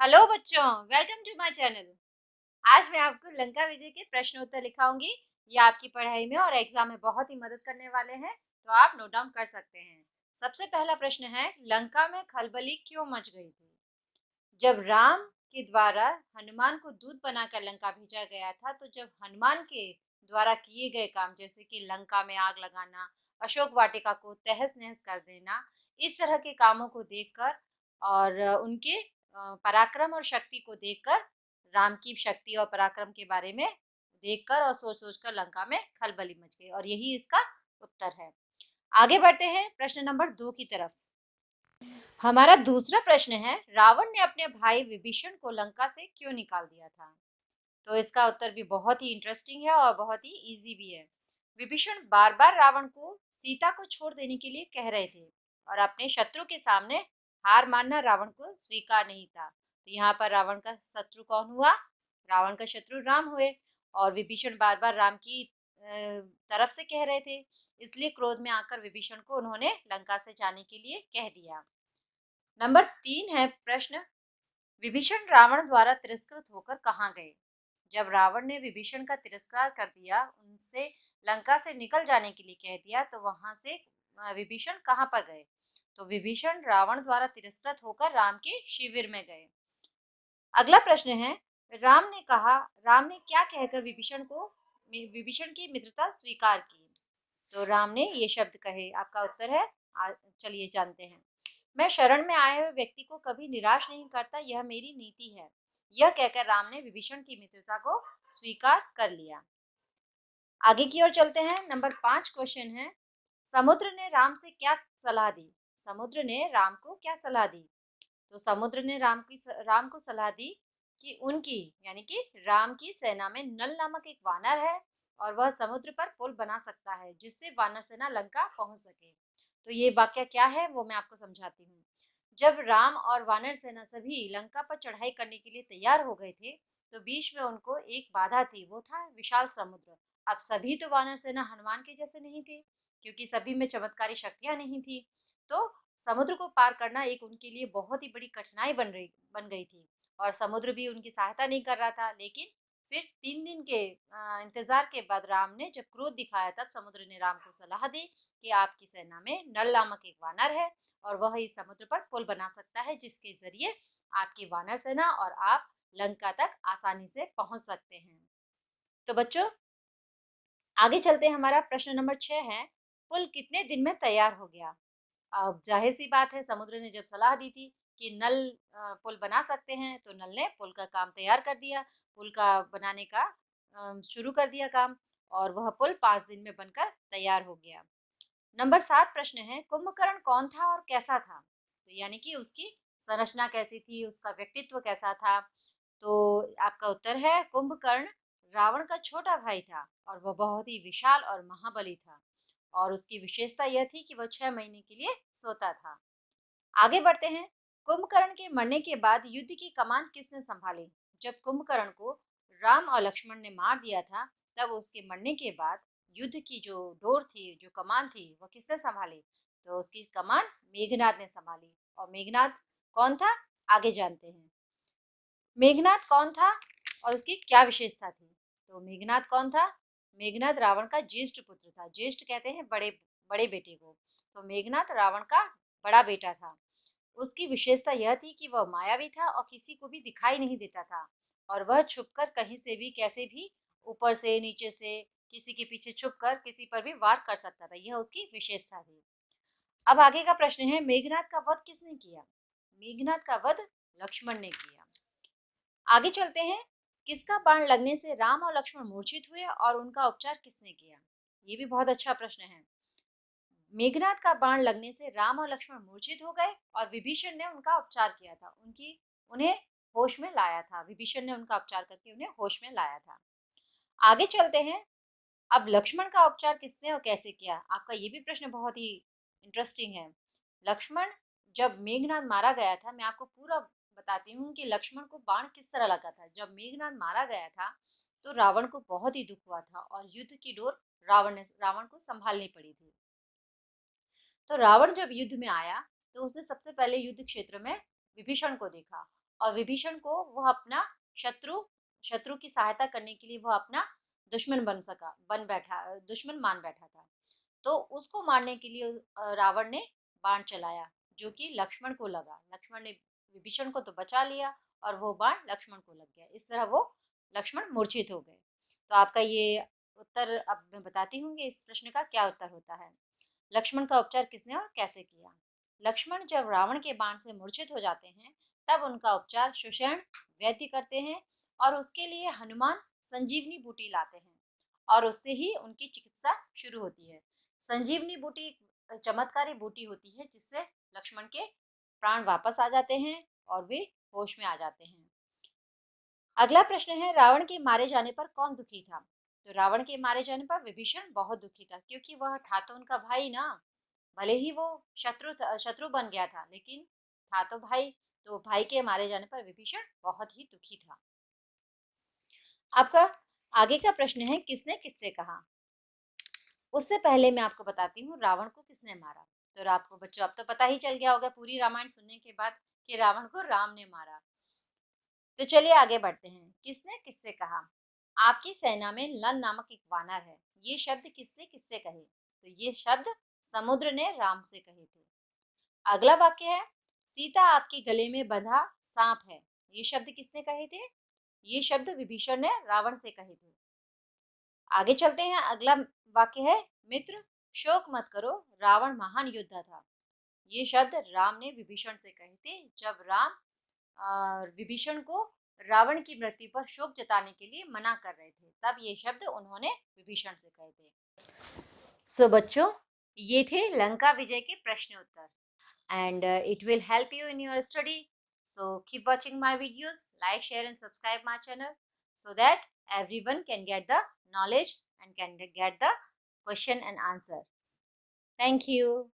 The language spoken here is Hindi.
हेलो बच्चों, वेलकम टू माय चैनल। आज मैं आपको लंका विजय के प्रश्न उत्तर लिखाऊंगी। ये आपकी पढ़ाई में और एग्जाम में बहुत ही मदद करने वाले हैं, तो आप नोट डाउन कर सकते हैं। सबसे पहला प्रश्न है, लंका में खलबली क्यों मच गई थी? जब राम के द्वारा हनुमान को दूत बनाकर लंका भेजा गया था, तो जब हनुमान के द्वारा किए गए काम जैसे कि लंका में आग लगाना, अशोक वाटिका को तहस नहस कर देना, इस तरह के कामों को देखकर और उनके पराक्रम और शक्ति को देखकर, राम की शक्ति और पराक्रम के बारे में देखकर और सोच सोच कर लंका में खलबली मच गई, और यही इसका उत्तर है। आगे बढ़ते हैं प्रश्न नंबर 2 की तरफ। हमारा दूसरा प्रश्न है, रावण ने अपने भाई विभीषण को लंका से क्यों निकाल दिया था? तो इसका उत्तर भी बहुत ही इंटरेस्टिंग है और बहुत ही इजी भी है। विभीषण बार बार रावण को सीता को छोड़ देने के लिए कह रहे थे, और अपने शत्रु के सामने हार मानना रावण को स्वीकार नहीं था। तो यहाँ पर रावण का शत्रु कौन हुआ? रावण का शत्रु राम हुए। और विभीषण बार बार राम की तरफ से कह रहे थे, इसलिए क्रोध में आकर विभीषण को उन्होंने लंका से जाने के लिए कह दिया। नंबर 3 है प्रश्न, विभीषण रावण द्वारा तिरस्कृत होकर कहाँ गए? जब रावण ने विभीषण का तिरस्कार कर दिया, उनसे लंका से निकल जाने के लिए कह दिया, तो वहां से विभीषण कहाँ पर गए? तो विभीषण रावण द्वारा तिरस्कृत होकर राम के शिविर में गए। अगला प्रश्न है, राम ने क्या कहकर विभीषण की मित्रता स्वीकार की? तो राम ने ये शब्द कहे। आपका उत्तर है, चलिए जानते हैं। मैं शरण में आए हुए व्यक्ति को कभी निराश नहीं करता, यह मेरी नीति है। यह कहकर राम ने विभीषण की मित्रता को स्वीकार कर लिया। आगे की ओर चलते हैं। नंबर 5 क्वेश्चन है, समुद्र ने राम से क्या सलाह दी? समुद्र ने राम को क्या सलाह दी? तो समुद्र ने राम को सलाह दी कि उनकी यानी कि राम की सेना में नल नामक एक वानर है, और वह समुद्र पर पुल बना सकता है जिससे वानर सेना लंका पहुंच सके। तो ये वाक्य क्या है वो मैं आपको समझाती हूँ। जब राम और वानर सेना सभी लंका पर चढ़ाई करने के लिए तैयार हो गए थे, तो बीच में उनको एक बाधा थी, वो था विशाल समुद्र। अब सभी तो वानर सेना हनुमान के जैसे नहीं थे, क्योंकि सभी में चमत्कारी शक्तियां नहीं थी। तो समुद्र को पार करना एक उनके लिए बहुत ही बड़ी कठिनाई बन गई थी, और समुद्र भी उनकी सहायता नहीं कर रहा था। लेकिन फिर 3 दिन के इंतजार के बाद राम ने जब क्रोध दिखाया, तब समुद्र ने राम को सलाह दी कि आपकी सेना में नल नामक एक वानर है, और वह इस समुद्र पर पुल बना सकता है जिसके जरिए आपकी वानर सेना और आप लंका तक आसानी से पहुंच सकते हैं। तो बच्चों, आगे चलते हैं। हमारा प्रश्न नंबर 6 है, पुल कितने दिन में तैयार हो गया? अब जाहिर सी बात है, समुद्र ने जब सलाह दी थी कि नल पुल बना सकते हैं, तो नल ने पुल का काम तैयार कर दिया। पुल का बनाने का शुरू कर दिया काम, और वह पुल 5 दिन में बनकर तैयार हो गया। नंबर 7 प्रश्न है, कुंभकर्ण कौन था और कैसा था? तो यानी कि उसकी संरचना कैसी थी, उसका व्यक्तित्व कैसा था? तो आपका उत्तर है, कुंभकर्ण रावण का छोटा भाई था, और वह बहुत ही विशाल और महाबली था। और उसकी विशेषता यह थी कि वह 6 महीने के लिए सोता था। आगे बढ़ते हैं। कुंभकर्ण के मरने के बाद युद्ध की कमान किसने संभाली? जब कुंभकर्ण को राम और लक्ष्मण ने मार दिया था, तब उसके मरने के बाद युद्ध की जो डोर थी, जो कमान थी, वह किसने संभाली? तो उसकी कमान मेघनाद ने संभाली। और मेघनाद कौन था, आगे जानते हैं। मेघनाद कौन था और उसकी क्या विशेषता थी? तो मेघनाद कौन था? मेघनाद रावण का ज्येष्ठ पुत्र था। ज्येष्ठ कहते हैं बड़े बड़े बेटे को। तो मेघनाद रावण का बड़ा बेटा था। उसकी विशेषता यह थी कि वह मायावी था और किसी को भी दिखाई नहीं देता था, और वह छुपकर कहीं से भी कैसे भी, ऊपर से नीचे से, किसी के पीछे छुपकर किसी पर भी वार कर सकता था। यह उसकी विशेषता थी। अब आगे का प्रश्न है, मेघनाद का वध किसने किया? मेघनाद का वध लक्ष्मण ने किया। आगे चलते हैं। किसका बाण लगने से राम और लक्ष्मण मूर्छित हुए और उनका उपचार किसने किया? ये भी बहुत अच्छा प्रश्न है। मेघनाद का बाण लगने से राम और लक्ष्मण मूर्छित हो गए, और विभीषण ने उनका उपचार किया था। उन्हें होश में लाया था। विभीषण ने उनका उपचार करके उन्हें होश में लाया था। आगे चलते हैं। अब लक्ष्मण का उपचार किसने और कैसे किया? आपका ये भी प्रश्न बहुत ही इंटरेस्टिंग है। लक्ष्मण, जब मेघनाद मारा गया था, मैं आपको पूरा बताती हूँ कि लक्ष्मण को बाण किस तरह लगा था। जब मेघनाद मारा गया था, तो रावण को बहुत ही दुख हुआ था, और युद्ध की डोर रावण को संभालनी पड़ी थी। तो रावण जब युद्ध में आया, तो उसने सबसे पहले युद्ध क्षेत्र में विभीषण को देखा, और विभीषण को वह अपना शत्रु की सहायता करने के लिए वह अपना दुश्मन मान बैठा था। तो उसको मारने के लिए रावण ने बाण चलाया जो कि लक्ष्मण को लगा। लक्ष्मण ने विभीषण को तो बचा लिया और वो बाण लक्ष्मण को लग गया। इस तरह वो लक्ष्मण मूर्छित हो गए। तो आपका ये उत्तर अब मैं बताती हूँ कि इस प्रश्न का क्या उत्तर होता है। लक्ष्मण का उपचार किसने और कैसे किया? लक्ष्मण जब रावण के बाण से मूर्छित हो जाते हैं तब उनका उपचार सुषेण वैद्य करते हैं और उसके लिए हनुमान संजीवनी बूटी लाते हैं और उससे ही उनकी चिकित्सा शुरू होती है। संजीवनी बूटी एक चमत्कारी बूटी होती है जिससे लक्ष्मण के प्राण वापस आ जाते हैं और वे होश में आ जाते हैं। अगला प्रश्न है, रावण के मारे जाने पर कौन दुखी था? तो रावण के मारे जाने पर विभीषण बहुत दुखी था क्योंकि वह था तो उनका भाई ना। भले ही वो शत्रु बन गया था लेकिन था तो भाई। तो भाई के मारे जाने पर विभीषण बहुत ही दुखी था। आपका आगे का प्रश्न है, किसने किससे कहा? उससे पहले मैं आपको बताती हूँ रावण को किसने मारा। तो आपको बच्चों अब तो पता ही चल गया होगा पूरी रामायण सुनने के बाद कि रावण को राम ने मारा। तो चलिए आगे बढ़ते हैं। किसने किससे कहा? आपकी सेना में लन नामक एक वानर है। ये शब्द किसने किससे कहे? तो ये शब्द समुद्र ने राम से कहे थे। अगला वाक्य है, सीता आपके गले में बंधा सांप है। ये शब्द किसने कहे थे? ये शब्द विभीषण ने रावण से कहे थे। आगे चलते हैं। अगला वाक्य है, मित्र शोक मत करो, रावण महान योद्धा था। ये शब्द राम ने विभीषण से कहे थे जब राम विभीषण को रावण की मृत्यु पर शोक जताने के लिए मना कर रहे थे, तब ये शब्द उन्होंने विभीषण से कहे थे। सो बच्चों, ये थे लंका विजय के प्रश्न उत्तर and it will help you in your study. So keep watching my videos, like, share and subscribe my channel so that everyone can get the knowledge and can get the question and answer. Thank you.